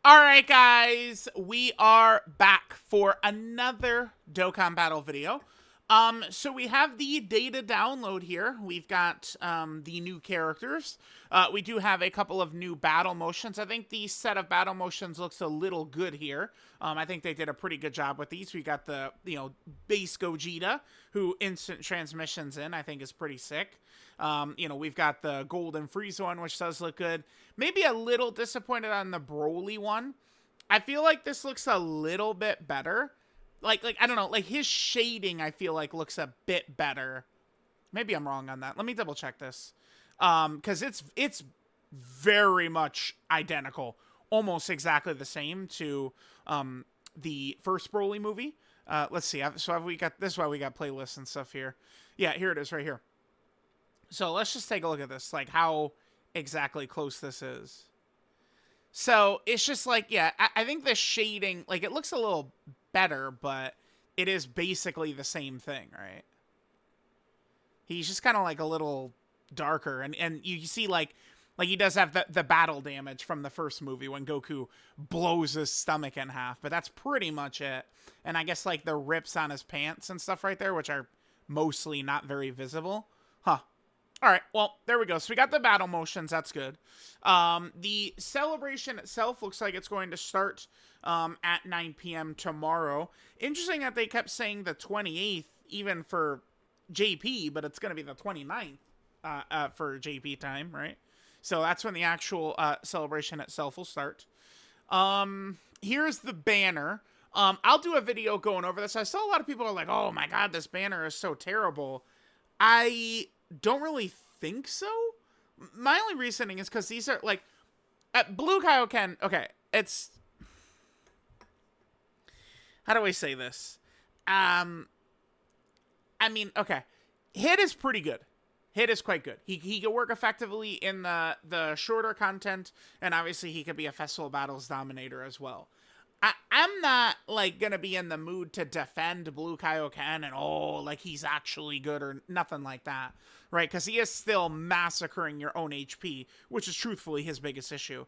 Alright guys, we are back for another Dokkan battle video. So we have the data download here. We've got the new characters. We do have a couple of new battle motions. I think the set of battle motions looks a little good here. I think they did a pretty good job with these. We got the, base Gogeta, who instant transmissions in, I think is pretty sick. We've got the golden FRIEZA one, which does look good. Maybe a little disappointed on the Broly one. I feel like this looks a little bit better. Like I don't know, like his shading I feel like looks a bit better. Maybe I'm wrong on that. Let me double check this. Cuz it's very much identical, almost exactly the same to the first Broly movie. Let's see. So have we got this is why we got playlists and stuff here. Yeah, here it is right here. So let's just take a look at this, like how exactly close this is. So it's just like, yeah, I think the shading, like it looks a little better, but it is basically the same thing, right? He's just kind of like a little darker, and you see like he does have the battle damage from the first movie when Goku blows his stomach in half, but that's pretty much it. And I guess like the rips on his pants and stuff right there, which are mostly not very visible. Huh. All right, well, there we go. So we got the battle motions. That's good. The celebration itself looks like it's going to start at 9 p.m. tomorrow. Interesting that they kept saying the 28th, even for JP, but it's going to be the 29th for JP time, right? So that's when the actual celebration itself will start. Here's the banner. I'll do a video going over this. I saw a lot of people are like, oh my god, this banner is so terrible. I don't really think so. My only reasoning is because these are like at Blue Kaioken. Okay, it's how do I say this? I mean, okay, Hit is pretty good. Hit is quite good. He can work effectively in the shorter content, and obviously he could be a Festival Battles dominator as well. I'm not, like, gonna be in the mood to defend Blue Kaioken and, oh, like, he's actually good or nothing like that, right? Because he is still massacring your own HP, which is truthfully his biggest issue.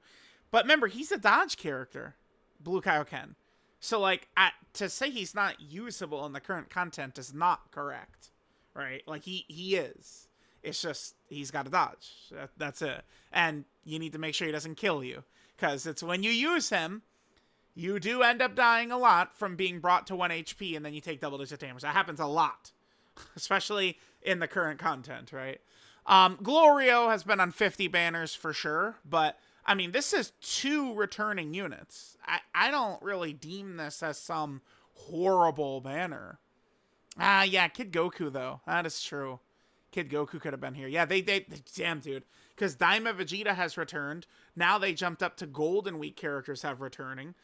But remember, he's a dodge character, Blue Kaioken. So, like, to say he's not usable in the current content is not correct, right? Like, he is. It's just, he's got to dodge. That's it. And you need to make sure he doesn't kill you. Because it's when you use him, you do end up dying a lot from being brought to 1 HP and then you take double-digit damage. That happens a lot, especially in the current content, right? Glorio has been on 50 banners for sure, but, I mean, this is 2 returning units. I don't really deem this as some horrible banner. Yeah, Kid Goku, though. That is true. Kid Goku could have been here. Yeah, they damn, dude. Because Daima Vegeta has returned. Now they jumped up to Golden Week characters are returning,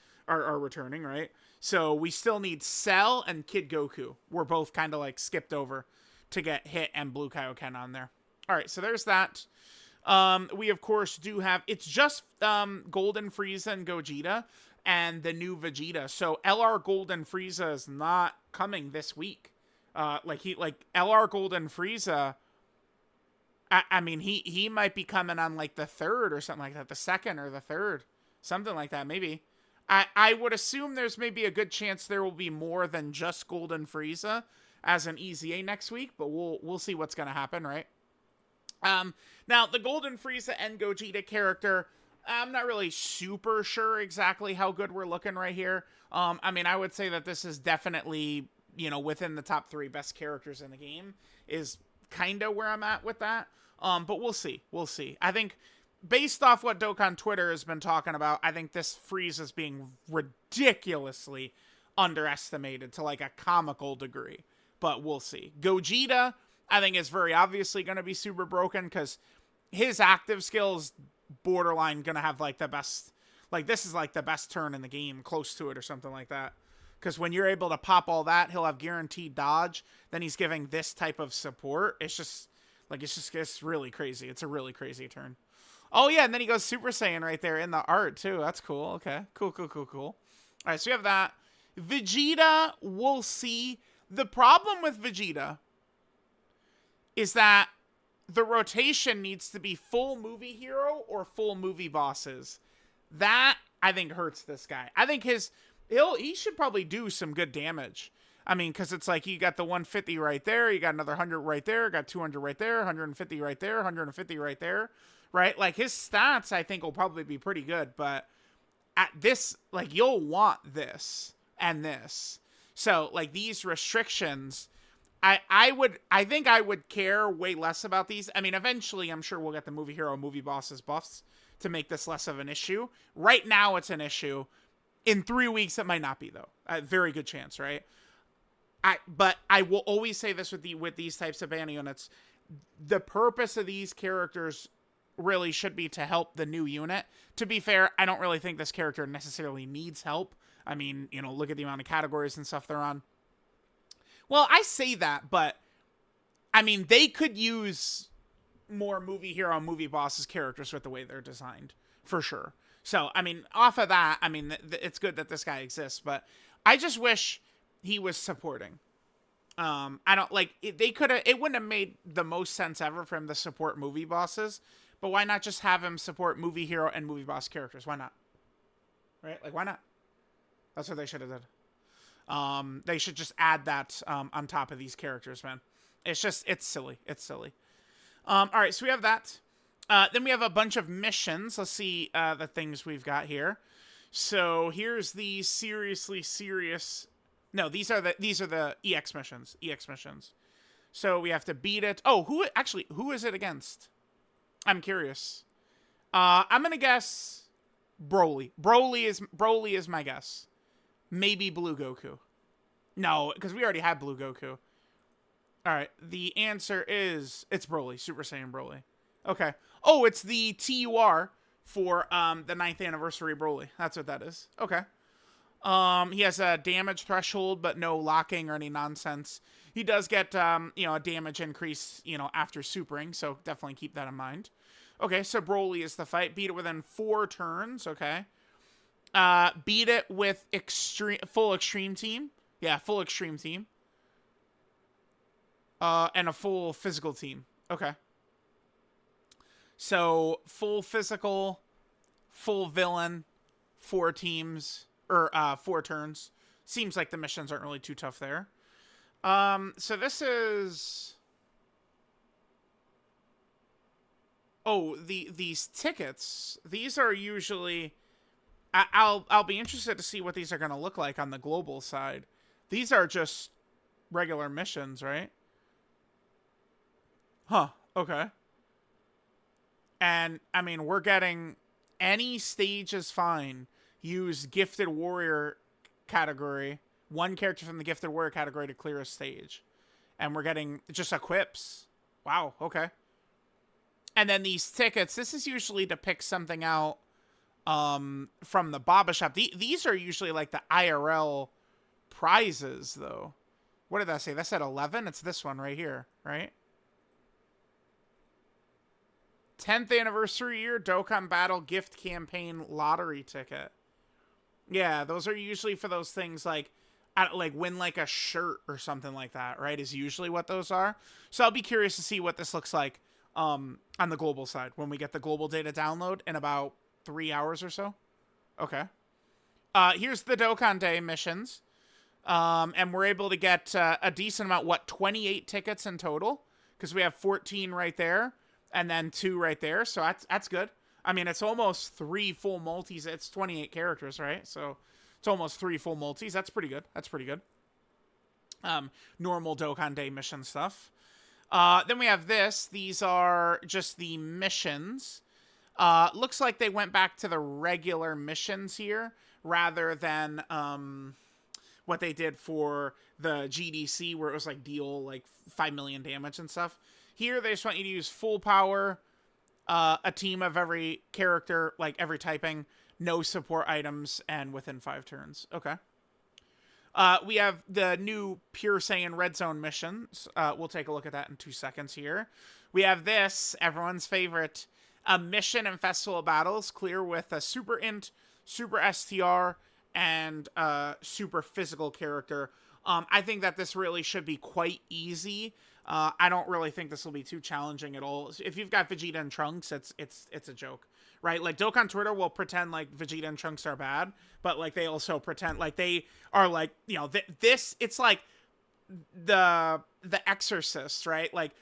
right? So we still need Cell and Kid Goku. We're both kind of like skipped over to get Hit and Blue Kaioken on there. All right, so there's that. We, of course, do have... It's just Golden Frieza and Gogeta and the new Vegeta. So LR Golden Frieza is not coming this week. LR Golden Frieza... I mean, he might be coming on, like, the 3rd or something like that. The 2nd or the 3rd. Something like that, maybe. I would assume there's maybe a good chance there will be more than just Golden Frieza as an EZA next week, but we'll see what's going to happen, right? Now, the Golden Frieza and Gogeta character, I'm not really super sure exactly how good we're looking right here. I mean, I would say that this is definitely, within the top 3 best characters in the game is kind of where I'm at with that. But we'll see. We'll see. I think based off what Dokkan Twitter has been talking about, I think this Frieza is being ridiculously underestimated to like a comical degree. But we'll see. Gogeta, I think, is very obviously going to be super broken because his active skills borderline going to have like the best, like this is like the best turn in the game, close to it or something like that. Because when you're able to pop all that, he'll have guaranteed dodge. Then he's giving this type of support. It's really crazy. It's a really crazy turn. Oh, yeah, and then he goes Super Saiyan right there in the art, too. That's cool. Okay, cool. All right, so we have that. Vegeta, we'll see. The problem with Vegeta is that the rotation needs to be full movie hero or full movie bosses. That I think hurts this guy. I think he should probably do some good damage. I mean, because it's like you got the 150 right there, you got another 100 right there, got 200 right there, 150 right there, 150 right there, right? Like his stats, I think will probably be pretty good, but at this, like you'll want this and this. So like these restrictions, I think I would care way less about these. I mean, eventually I'm sure we'll get the movie hero, movie bosses buffs to make this less of an issue. Right now it's an issue. In 3 weeks it might not be though. A very good chance, right? But I will always say this with these types of banner units. The purpose of these characters really should be to help the new unit. To be fair, I don't really think this character necessarily needs help. I mean, you know, look at the amount of categories and stuff they're on. Well, I say that, but I mean, they could use more movie hero, movie bosses characters with the way they're designed, for sure. So, I mean, off of that, I mean, it's good that this guy exists, but I just wish he was supporting. I don't like it, it wouldn't have made the most sense ever for him to support movie bosses, but why not just have him support movie hero and movie boss characters? Why not? Right? Like, why not? That's what they should have done. They should just add that on top of these characters, man. It's silly. It's silly. All right, so we have that. Then we have a bunch of missions. Let's see the things we've got here. So here's the seriously serious. No, these are the EX missions. EX missions. So we have to beat it. Oh, who is it against? I'm curious. I'm gonna guess Broly. Broly is my guess. Maybe Blue Goku. No, because we already had Blue Goku. All right, the answer is it's Broly, Super Saiyan Broly. Okay. Oh, it's the TUR for the 9th anniversary Broly. That's what that is. Okay. He has a damage threshold, but no locking or any nonsense. He does get you know, a damage increase, you know, after supering, so definitely keep that in mind. Okay, so Broly is the fight. Beat it within 4 turns. Okay. Beat it with full extreme team. Yeah, full extreme team. And a full physical team. Okay. So, full physical, full villain, 4 teams, or 4 turns. Seems like the missions aren't really too tough there. So this is... Oh, these tickets, these are usually... I'll be interested to see what these are going to look like on the global side. These are just regular missions, right? Huh, okay. And, I mean, we're getting any stage is fine. Use Gifted Warrior category. 1 character from the Gifted Warrior category to clear a stage. And we're getting just equips. Wow, okay. And then these tickets, this is usually to pick something out from the Baba shop. These are usually like the IRL prizes, though. What did that say? That said 11? It's this one right here, right? 10th anniversary year Dokkan Battle gift campaign lottery ticket. Yeah, those are usually for those things like win like a shirt or something like that, right? Is usually what those are. So I'll be curious to see what this looks like on the global side when we get the global data download in about 3 hours or so. Okay. Here's the Dokkan Day missions. And we're able to get a decent amount, 28 tickets in total? Because we have 14 right there. And then 2 right there, so that's good. I mean, it's almost 3 full multis. It's 28 characters, right? So it's almost 3 full multis. That's pretty good. That's pretty good. Normal Dokkan Day mission stuff. Then we have this. These are just the missions. Looks like they went back to the regular missions here, rather than what they did for the GDC, where it was like deal like 5 million damage and stuff. Here, they just want you to use full power, a team of every character, like every typing, no support items, and within 5 turns. Okay. We have the new Pure Saiyan Red Zone missions. We'll take a look at that in 2 seconds here. We have this, everyone's favorite, a mission and festival battles, clear with a Super Int, Super STR, and Super Physical character. I think that this really should be quite easy. I don't really think this will be too challenging at all. If you've got Vegeta and Trunks, it's a joke, right? Like Dokkan Twitter will pretend like Vegeta and Trunks are bad, but like they also pretend like they are like, you know, this, it's like the Exorcist, right? Like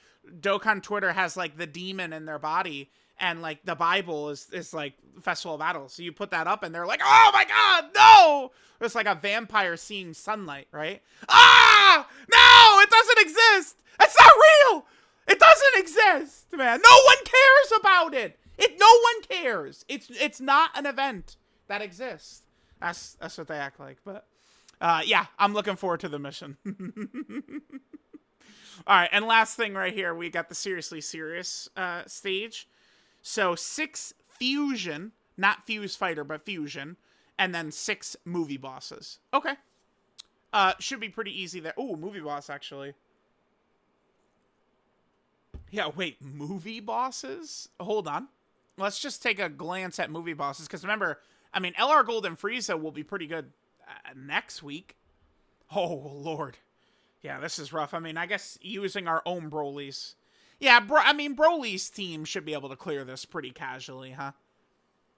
Dokkan Twitter has like the demon in their body, and like the Bible is like Festival of Battles. So you put that up and they're like, oh my god, no! It's like a vampire seeing sunlight, right? Ah! No! It doesn't exist! It's not real! It doesn't exist, man. No one cares about it! No one cares. It's not an event that exists. That's what they act like, but yeah, I'm looking forward to the mission. All right, and last thing right here, we got the Seriously Serious stage. So 6 fusion, not fuse fighter, but fusion, and then 6 movie bosses. Okay. Should be pretty easy there. Ooh, movie boss, actually. Yeah, wait, movie bosses? Hold on. Let's just take a glance at movie bosses, because remember, I mean, LR Gold and Frieza will be pretty good next week. Oh, Lord. Yeah, this is rough. I mean, I guess using our own Broly's. Yeah, I mean, Broly's team should be able to clear this pretty casually, huh?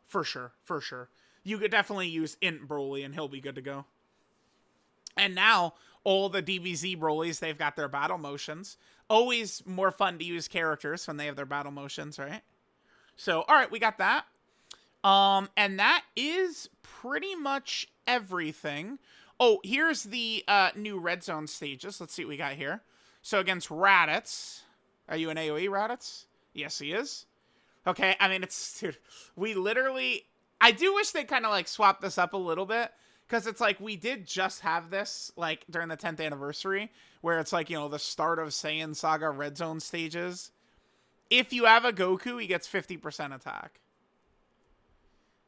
For sure, for sure. You could definitely use Int Broly, and he'll be good to go. And now, all the DBZ Broly's, they've got their battle motions. Always more fun to use characters when they have their battle motions, right? So, all right, we got that. And that is pretty much everything. Oh, here's the new Red Zone stages. Let's see what we got here. So against Raditz. Are you an AoE, Raditz? Yes, he is. Okay, I mean, dude, we literally... I do wish they kind of, like, swapped this up a little bit. Because it's like, we did just have this, like, during the 10th anniversary. Where it's like, you know, the start of Saiyan Saga Red Zone stages. If you have a Goku, he gets 50% attack.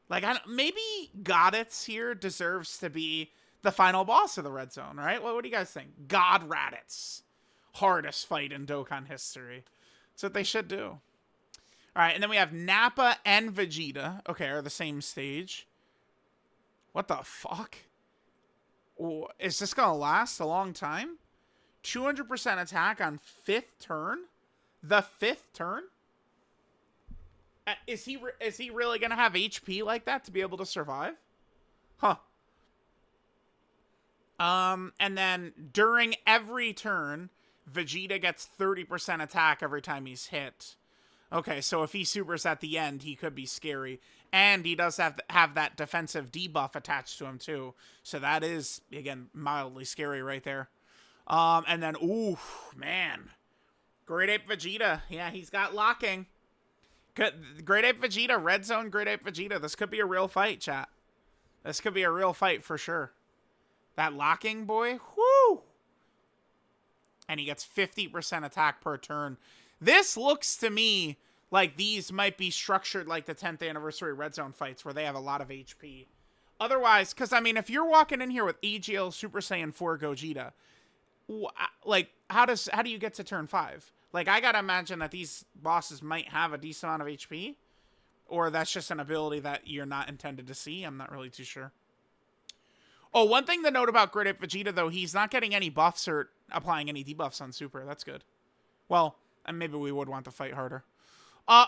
Like, maybe Goditz here deserves to be the final boss of the Red Zone, right? Well, what do you guys think? God Raditz. Hardest fight in Dokkan history. That's what they should do. Alright, and then we have Nappa and Vegeta. Okay, are the same stage. What the fuck? Oh, is this gonna last a long time? 200% attack on 5th turn? The 5th turn? Is he really gonna have HP like that to be able to survive? Huh. And then during every turn, Vegeta gets 30% attack every time he's hit. Okay, so if he supers at the end, he could be scary. And he does have that defensive debuff attached to him, too. So that is, again, mildly scary right there. And then, ooh, man. Great Ape Vegeta. Yeah, he's got locking. Great Ape Vegeta, Red Zone, Great Ape Vegeta. This could be a real fight, chat. This could be a real fight for sure. That locking boy, whoo! And he gets 50% attack per turn. This looks to me like these might be structured like the 10th anniversary Red Zone fights where they have a lot of HP. Otherwise, because I mean, if you're walking in here with EGL Super Saiyan 4 Gogeta, like, how do you get to turn 5? Like, I gotta imagine that these bosses might have a decent amount of HP. Or that's just an ability that you're not intended to see. I'm not really too sure. Oh, one thing to note about Great Ape Vegeta, though, he's not getting any buffs or applying any debuffs on Super. That's good. Well, and maybe we would want to fight harder.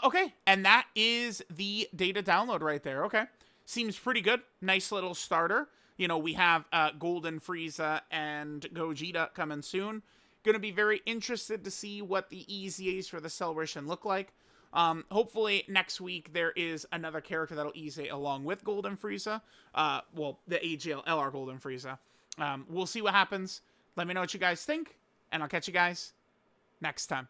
Okay, and that is the data download right there. Okay, seems pretty good. Nice little starter. You know, we have Golden Frieza and Gogeta coming soon. Gonna be very interested to see what the EZAs for the celebration look like. Hopefully next week there is another character that'll EZA along with Golden Frieza. Well, the AGL LR Golden Frieza. We'll see what happens. Let me know what you guys think, and I'll catch you guys next time.